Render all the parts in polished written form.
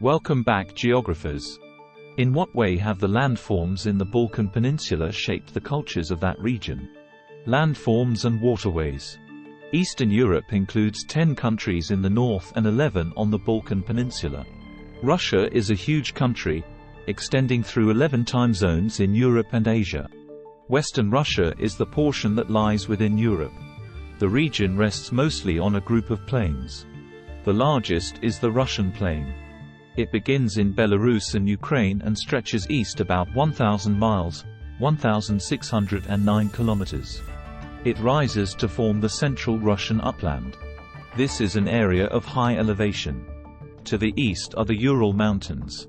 Welcome back, geographers. In what way have the landforms in the Balkan Peninsula shaped the cultures of that region? Landforms and waterways. Eastern Europe includes 10 countries in the north and 11 on the Balkan Peninsula. Russia is a huge country, extending through 11 time zones in Europe and Asia. Western Russia is the portion that lies within Europe. The region rests mostly on a group of plains. The largest is the Russian plain. It begins in Belarus and Ukraine and stretches east about 1,000 miles, 1,609 kilometers. It rises to form the central Russian upland. This is an area of high elevation. To the east are the Ural Mountains.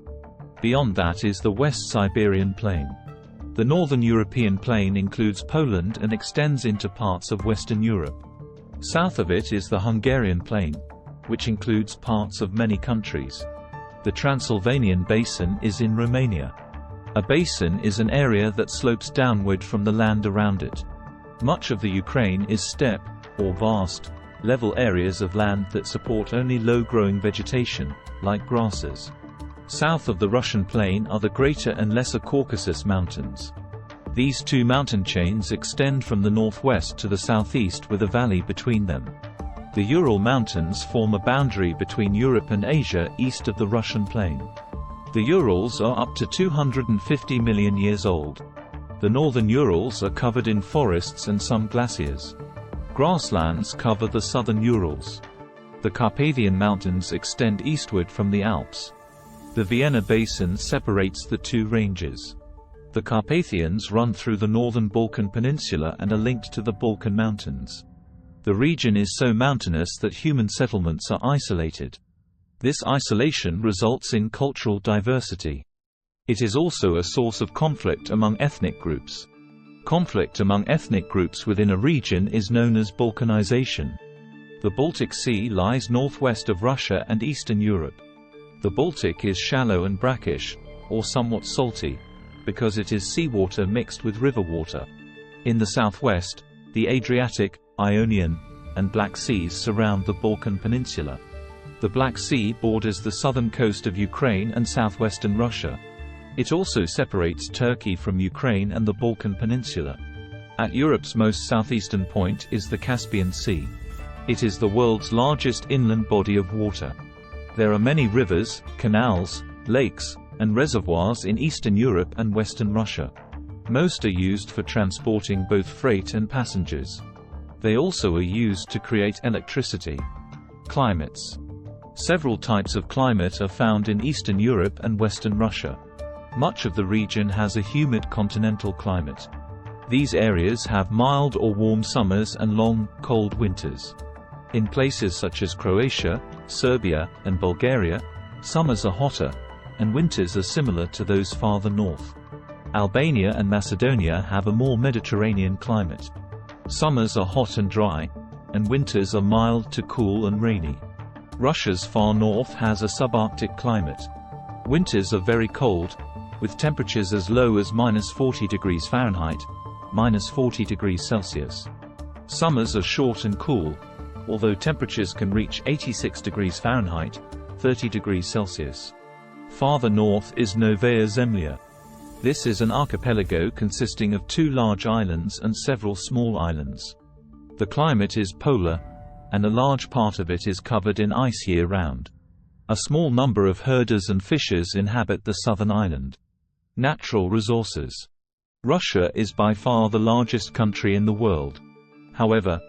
Beyond that is the West Siberian Plain. The Northern European Plain includes Poland and extends into parts of Western Europe. South of it is the Hungarian Plain, which includes parts of many countries. The Transylvanian Basin is in Romania. A basin is an area that slopes downward from the land around it. Much of the Ukraine is steppe, or vast, level areas of land that support only low-growing vegetation, like grasses. South of the Russian plain are the Greater and Lesser Caucasus Mountains. These two mountain chains extend from the northwest to the southeast with a valley between them. The Ural Mountains form a boundary between Europe and Asia east of the Russian plain. The Urals are up to 250 million years old. The northern Urals are covered in forests and some glaciers. Grasslands cover the southern Urals. The Carpathian Mountains extend eastward from the Alps. The Vienna Basin separates the two ranges. The Carpathians run through the northern Balkan Peninsula and are linked to the Balkan Mountains. The region is so mountainous that human settlements are isolated. This isolation results in cultural diversity. It is also a source of conflict among ethnic groups. Conflict among ethnic groups within a region is known as Balkanization. The Baltic Sea lies northwest of Russia and Eastern Europe. The Baltic is shallow and brackish, or somewhat salty, because it is seawater mixed with river water. In the southwest, the Adriatic, Ionian, and Black Seas surround the Balkan Peninsula. The Black Sea borders the southern coast of Ukraine and southwestern Russia. It also separates Turkey from Ukraine and the Balkan Peninsula. At Europe's most southeastern point is the Caspian Sea. It is the world's largest inland body of water. There are many rivers, canals, lakes, and reservoirs in Eastern Europe and Western Russia. Most are used for transporting both freight and passengers. They also are used to create electricity. Climates. Several types of climate are found in Eastern Europe and Western Russia. Much of the region has a humid continental climate. These areas have mild or warm summers and long, cold winters. In places such as Croatia, Serbia, and Bulgaria, summers are hotter, and winters are similar to those farther north. Albania and Macedonia have a more Mediterranean climate. Summers are hot and dry, and winters are mild to cool and rainy. Russia's far north has a subarctic climate. Winters are very cold, with temperatures as low as -40 degrees Fahrenheit, -40 degrees Celsius. Summers are short and cool, although temperatures can reach 86 degrees Fahrenheit, 30 degrees Celsius. Farther north is Novaya Zemlya. This is an archipelago consisting of 2 large islands and several small islands. The climate is polar, and a large part of it is covered in ice year-round. A small number of herders and fishers inhabit the southern island. Natural resources. Russia is by far the largest country in the world. However,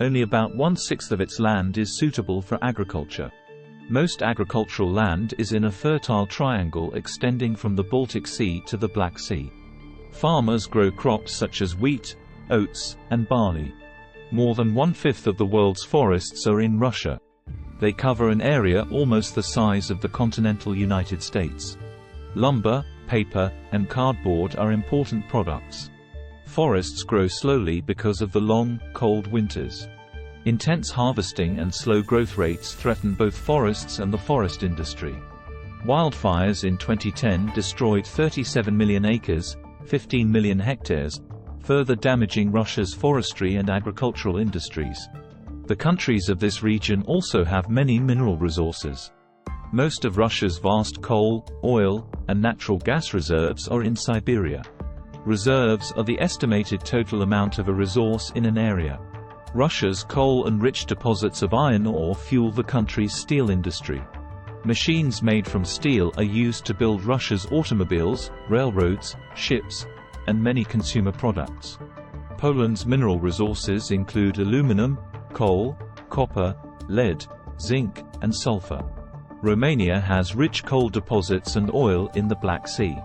only about 1/6 of its land is suitable for agriculture. Most agricultural land is in a fertile triangle extending from the Baltic Sea to the Black Sea. Farmers grow crops such as wheat, oats, and barley. More than 1/5 of the world's forests are in Russia. They cover an area almost the size of the continental United States. Lumber, paper, and cardboard are important products. Forests grow slowly because of the long, cold winters. Intense harvesting and slow growth rates threaten both forests and the forest industry. Wildfires in 2010 destroyed 37 million acres, 15 million hectares, further damaging Russia's forestry and agricultural industries. The countries of this region also have many mineral resources. Most of Russia's vast coal, oil, and natural gas reserves are in Siberia. Reserves are the estimated total amount of a resource in an area. Russia's coal and rich deposits of iron ore fuel the country's steel industry. Machines made from steel are used to build Russia's automobiles, railroads, ships, and many consumer products. Poland's mineral resources include aluminum, coal, copper, lead, zinc, and sulfur. Romania has rich coal deposits and oil in the Black Sea.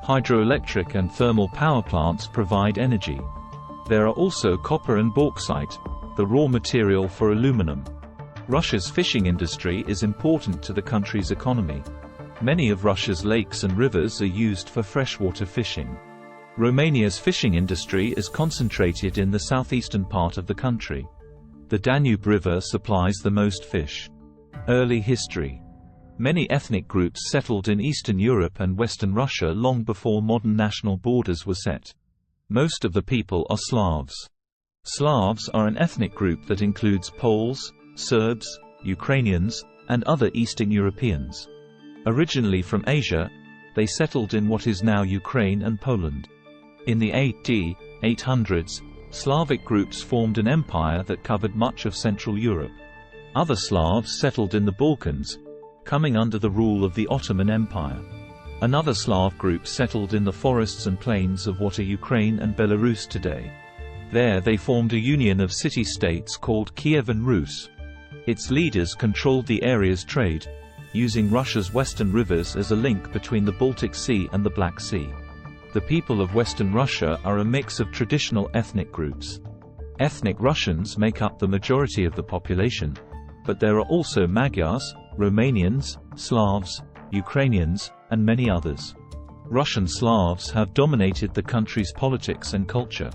Hydroelectric and thermal power plants provide energy. There are also copper and bauxite, the raw material for aluminum. Russia's fishing industry is important to the country's economy. Many of Russia's lakes and rivers are used for freshwater fishing. Romania's fishing industry is concentrated in the southeastern part of the country. The Danube River supplies the most fish. Early history. Many ethnic groups settled in Eastern Europe and Western Russia long before modern national borders were set. Most of the people are Slavs. Slavs are an ethnic group that includes Poles, Serbs, Ukrainians, and other Eastern Europeans. Originally from Asia, they settled in what is now Ukraine and Poland. In the AD 800s, Slavic groups formed an empire that covered much of Central Europe. Other Slavs settled in the Balkans, coming under the rule of the Ottoman Empire. Another Slav group settled in the forests and plains of what are Ukraine and Belarus today. There they formed a union of city-states called Kievan Rus. Its leaders controlled the area's trade, using Russia's western rivers as a link between the Baltic Sea and the Black Sea. The people of Western Russia are a mix of traditional ethnic groups. Ethnic Russians make up the majority of the population, but there are also Magyars, Romanians, Slavs, Ukrainians, and many others. Russian Slavs have dominated the country's politics and culture.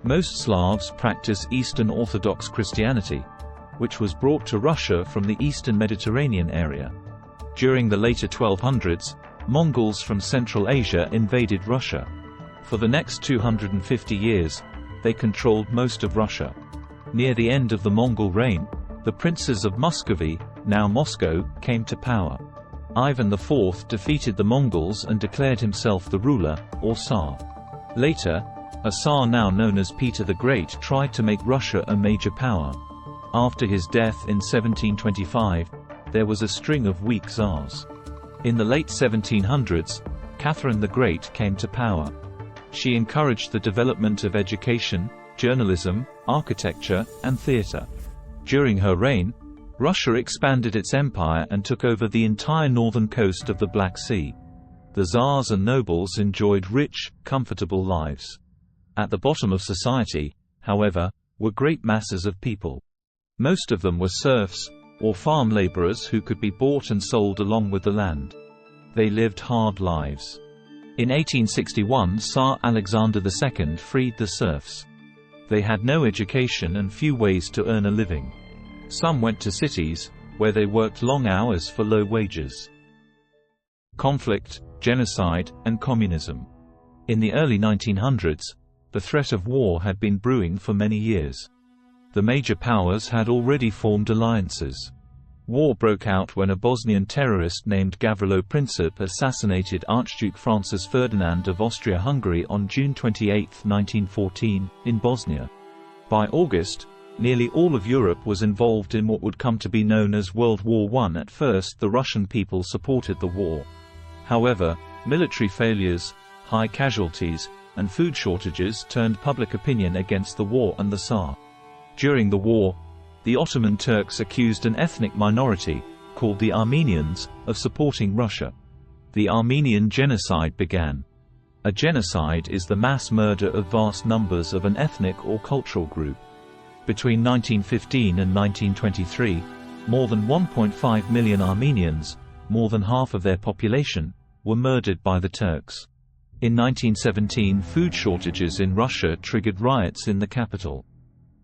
Most Slavs practice Eastern Orthodox Christianity, which was brought to Russia from the Eastern Mediterranean area. During the later 1200s, Mongols from Central Asia invaded Russia. For the next 250 years, they controlled most of Russia. Near the end of the Mongol reign, the princes of Muscovy, now Moscow, came to power. Ivan IV defeated the Mongols and declared himself the ruler, or Tsar. Later, a Tsar now known as Peter the Great tried to make Russia a major power. After his death in 1725, there was a string of weak Tsars. In the late 1700s, Catherine the Great came to power. She encouraged the development of education, journalism, architecture, and theatre. During her reign, Russia expanded its empire and took over the entire northern coast of the Black Sea. The Tsars and nobles enjoyed rich, comfortable lives. At the bottom of society, however, were great masses of people. Most of them were serfs, or farm laborers who could be bought and sold along with the land. They lived hard lives. In 1861, Tsar Alexander II freed the serfs. They had no education and few ways to earn a living. Some went to cities, where they worked long hours for low wages. Conflict, genocide, and communism. In the early 1900s, the threat of war had been brewing for many years. The major powers had already formed alliances. War broke out when a Bosnian terrorist named Gavrilo Princip assassinated Archduke Francis Ferdinand of Austria-Hungary on June 28, 1914, in Bosnia. By August, nearly all of Europe was involved in what would come to be known as World War I. At first, the Russian people supported the war. However, military failures, high casualties, and food shortages turned public opinion against the war and the Tsar. During the war, the Ottoman Turks accused an ethnic minority, called the Armenians, of supporting Russia. The Armenian genocide began. A genocide is the mass murder of vast numbers of an ethnic or cultural group. Between 1915 and 1923, more than 1.5 million Armenians, more than half of their population, were murdered by the Turks. In 1917, food shortages in Russia triggered riots in the capital.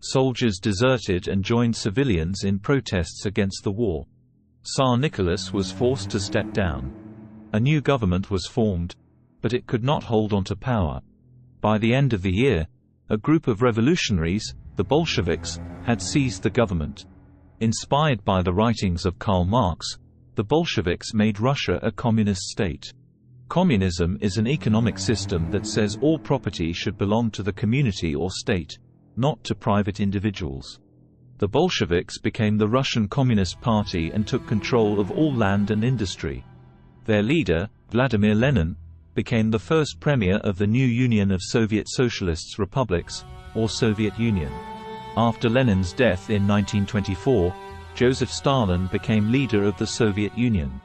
Soldiers deserted and joined civilians in protests against the war. Tsar Nicholas was forced to step down. A new government was formed, but it could not hold on to power. By the end of the year, a group of revolutionaries, the Bolsheviks, had seized the government. Inspired by the writings of Karl Marx, The Bolsheviks made Russia a communist state. Communism is an economic system that says all property should belong to the community or state, not to private individuals. The Bolsheviks became the Russian Communist Party and took control of all land and industry. Their leader, Vladimir Lenin, became the first premier of the new Union of Soviet Socialist Republics, or Soviet Union. After Lenin's death in 1924, Joseph Stalin became leader of the Soviet Union.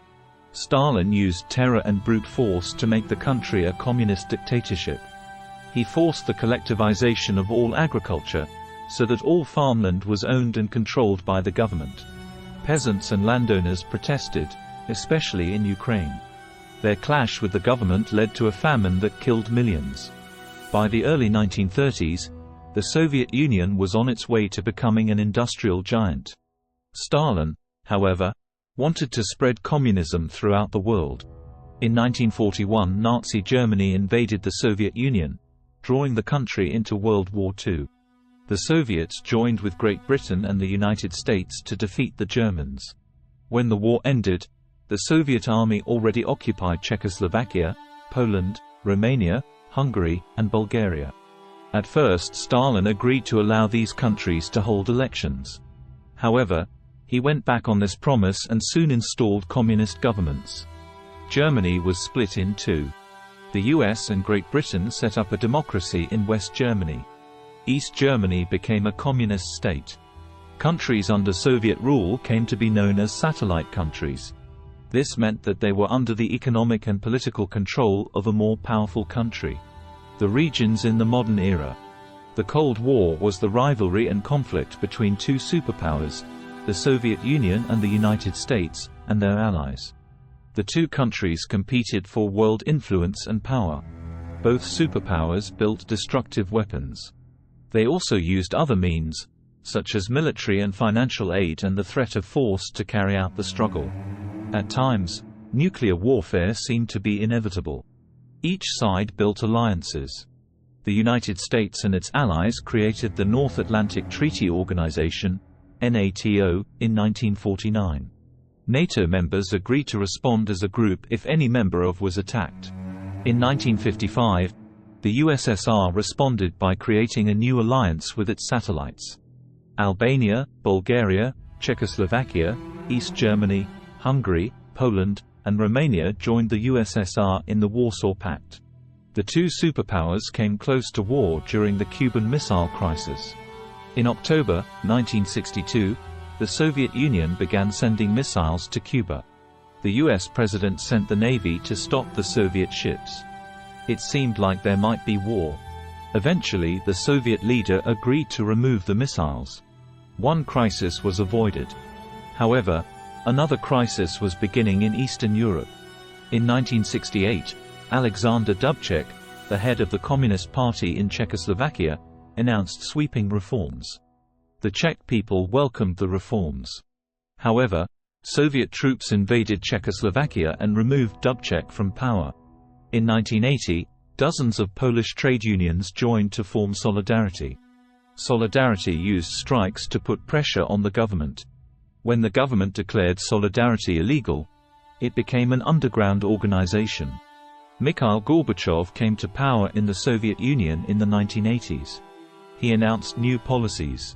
Stalin used terror and brute force to make the country a communist dictatorship. He forced the collectivization of all agriculture, so that all farmland was owned and controlled by the government. Peasants and landowners protested, especially in Ukraine. Their clash with the government led to a famine that killed millions. By the early 1930s, the Soviet Union was on its way to becoming an industrial giant. Stalin, however, wanted to spread communism throughout the world. In 1941, Nazi Germany invaded the Soviet Union, drawing the country into World War II. The Soviets joined with Great Britain and the United States to defeat the Germans. When the war ended, the Soviet army already occupied Czechoslovakia, Poland, Romania, Hungary, and Bulgaria. At first, Stalin agreed to allow these countries to hold elections. However, he went back on this promise and soon installed communist governments. Germany was split in two. The US and Great Britain set up a democracy in West Germany. East Germany became a communist state. Countries under Soviet rule came to be known as satellite countries. This meant that they were under the economic and political control of a more powerful country. The regions in the modern era. The Cold War was the rivalry and conflict between two superpowers, the Soviet Union and the United States, and their allies. The two countries competed for world influence and power. Both superpowers built destructive weapons. They also used other means, such as military and financial aid and the threat of force to carry out the struggle. At times, nuclear warfare seemed to be inevitable. Each side built alliances. The United States and its allies created the North Atlantic Treaty Organization, NATO, in 1949. NATO members agreed to respond as a group if any member of was attacked. In 1955, the USSR responded by creating a new alliance with its satellites. Albania, Bulgaria, Czechoslovakia, East Germany, Hungary, Poland, and Romania joined the USSR in the Warsaw Pact. The two superpowers came close to war during the Cuban Missile Crisis. In October 1962, the Soviet Union began sending missiles to Cuba. The US president sent the Navy to stop the Soviet ships. It seemed like there might be war. Eventually, the Soviet leader agreed to remove the missiles. One crisis was avoided. However, another crisis was beginning in Eastern Europe. In 1968, Alexander Dubček, the head of the Communist Party in Czechoslovakia, announced sweeping reforms. The Czech people welcomed the reforms. However, Soviet troops invaded Czechoslovakia and removed Dubček from power. In 1980, dozens of Polish trade unions joined to form Solidarity. Solidarity used strikes to put pressure on the government. When the government declared Solidarity illegal, it became an underground organization. Mikhail Gorbachev came to power in the Soviet Union in the 1980s. He announced new policies.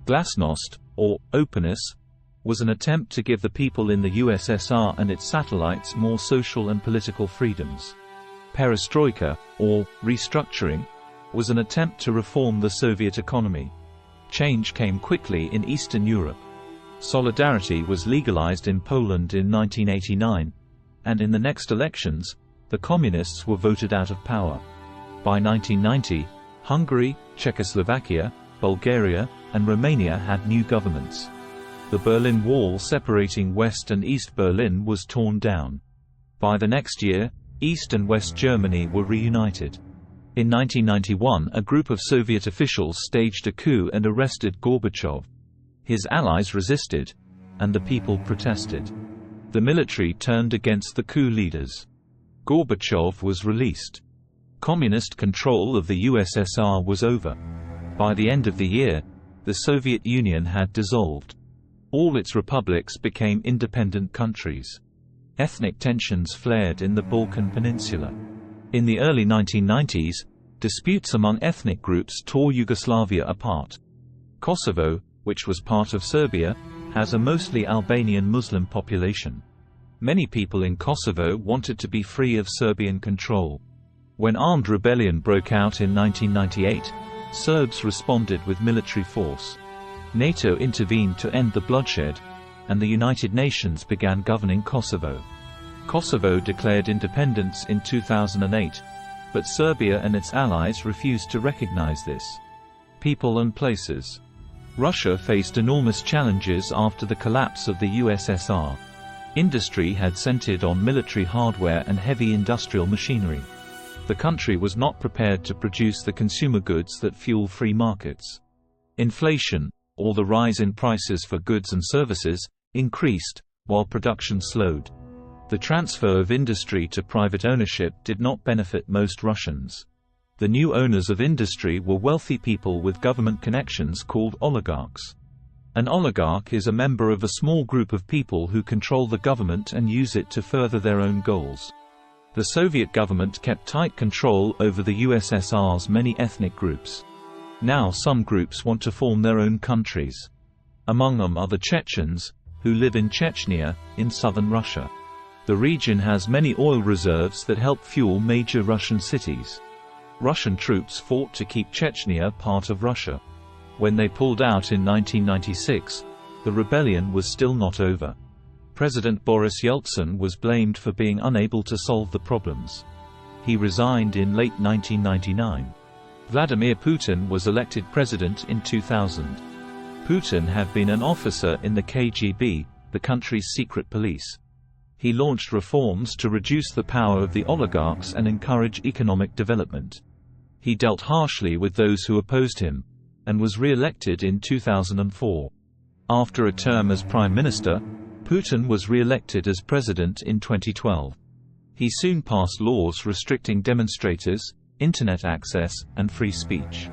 Glasnost, or openness, was an attempt to give the people in the USSR and its satellites more social and political freedoms. Perestroika, or restructuring, was an attempt to reform the Soviet economy. Change came quickly in Eastern Europe. Solidarity was legalized in Poland in 1989, and in the next elections, the Communists were voted out of power. By 1990, Hungary, Czechoslovakia, Bulgaria, and Romania had new governments. The Berlin Wall separating West and East Berlin was torn down. By the next year, East and West Germany were reunited. In 1991, a group of Soviet officials staged a coup and arrested Gorbachev. His allies resisted, and the people protested. The military turned against the coup leaders. Gorbachev was released. Communist control of the USSR was over. By the end of the year, the Soviet Union had dissolved. All its republics became independent countries. Ethnic tensions flared in the Balkan Peninsula. In the early 1990s, disputes among ethnic groups tore Yugoslavia apart. Kosovo, which was part of Serbia, has a mostly Albanian Muslim population. Many people in Kosovo wanted to be free of Serbian control. When armed rebellion broke out in 1998, Serbs responded with military force. NATO intervened to end the bloodshed, and the United Nations began governing Kosovo. Kosovo declared independence in 2008, but Serbia and its allies refused to recognize this. People and places. Russia faced enormous challenges after the collapse of the USSR. Industry had centered on military hardware and heavy industrial machinery. The country was not prepared to produce the consumer goods that fuel free markets. Inflation, or the rise in prices for goods and services, increased, while production slowed. The transfer of industry to private ownership did not benefit most Russians. The new owners of industry were wealthy people with government connections called oligarchs. An oligarch is a member of a small group of people who control the government and use it to further their own goals. The Soviet government kept tight control over the USSR's many ethnic groups. Now some groups want to form their own countries. Among them are the Chechens, who live in Chechnya, in southern Russia. The region has many oil reserves that help fuel major Russian cities. Russian troops fought to keep Chechnya part of Russia. When they pulled out in 1996, the rebellion was still not over. President Boris Yeltsin was blamed for being unable to solve the problems. He resigned in late 1999. Vladimir Putin was elected president in 2000. Putin had been an officer in the KGB, the country's secret police. He launched reforms to reduce the power of the oligarchs and encourage economic development. He dealt harshly with those who opposed him, and was re-elected in 2004. After a term as prime minister, Putin was re-elected as president in 2012. He soon passed laws restricting demonstrators, internet access, and free speech.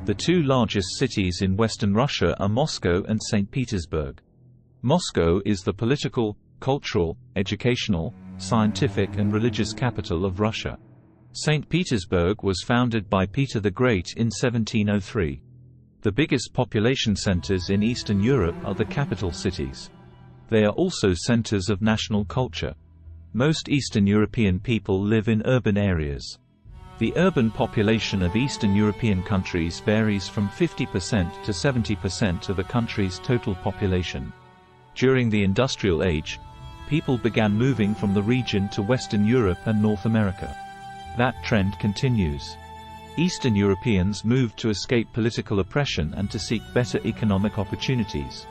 The two largest cities in Western Russia are Moscow and St. Petersburg. Moscow is the political, cultural, educational, scientific and religious capital of Russia. St. Petersburg was founded by Peter the Great in 1703. The biggest population centers in Eastern Europe are the capital cities. They are also centers of national culture. Most Eastern European people live in urban areas. The urban population of Eastern European countries varies from 50% to 70% of a country's total population. During the Industrial Age, people began moving from the region to Western Europe and North America. That trend continues. Eastern Europeans moved to escape political oppression and to seek better economic opportunities.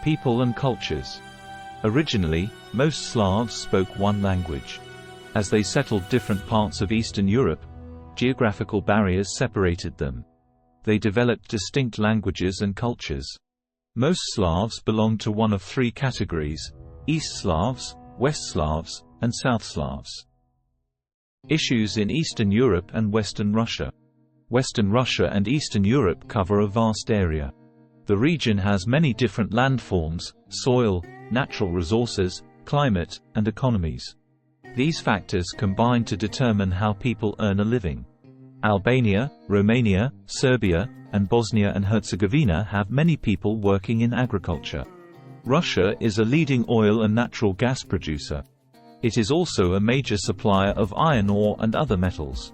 People and cultures. Originally, most Slavs spoke one language. As they settled different parts of Eastern Europe, geographical barriers separated them. They developed distinct languages and cultures. Most Slavs belonged to one of three categories: East Slavs, West Slavs, and South Slavs. Issues in Eastern Europe and Western Russia. Western Russia and Eastern Europe cover a vast area. The region has many different landforms, soil, natural resources, climate, and economies. These factors combine to determine how people earn a living. Albania, Romania, Serbia, and Bosnia and Herzegovina have many people working in agriculture. Russia is a leading oil and natural gas producer. It is also a major supplier of iron ore and other metals.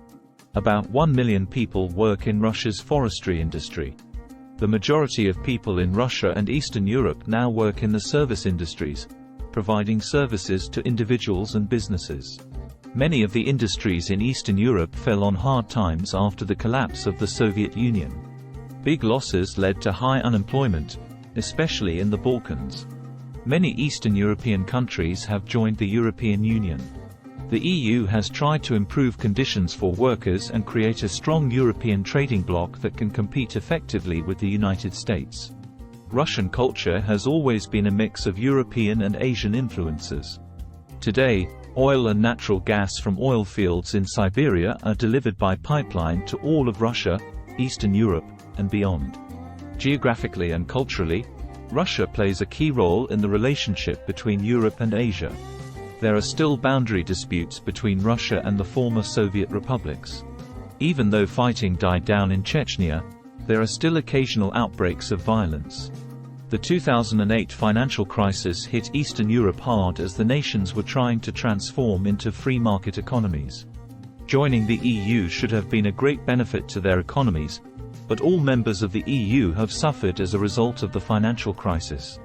About 1 million people work in Russia's forestry industry. The majority of people in Russia and Eastern Europe now work in the service industries, providing services to individuals and businesses. Many of the industries in Eastern Europe fell on hard times after the collapse of the Soviet Union. Big losses led to high unemployment, especially in the Balkans. Many Eastern European countries have joined the European Union. The EU has tried to improve conditions for workers and create a strong European trading bloc that can compete effectively with the United States. Russian culture has always been a mix of European and Asian influences. Today, oil and natural gas from oil fields in Siberia are delivered by pipeline to all of Russia, Eastern Europe, and beyond. Geographically and culturally, Russia plays a key role in the relationship between Europe and Asia. There are still boundary disputes between Russia and the former Soviet republics. Even though fighting died down in Chechnya, there are still occasional outbreaks of violence. The 2008 financial crisis hit Eastern Europe hard as the nations were trying to transform into free market economies. Joining the EU should have been a great benefit to their economies, but all members of the EU have suffered as a result of the financial crisis.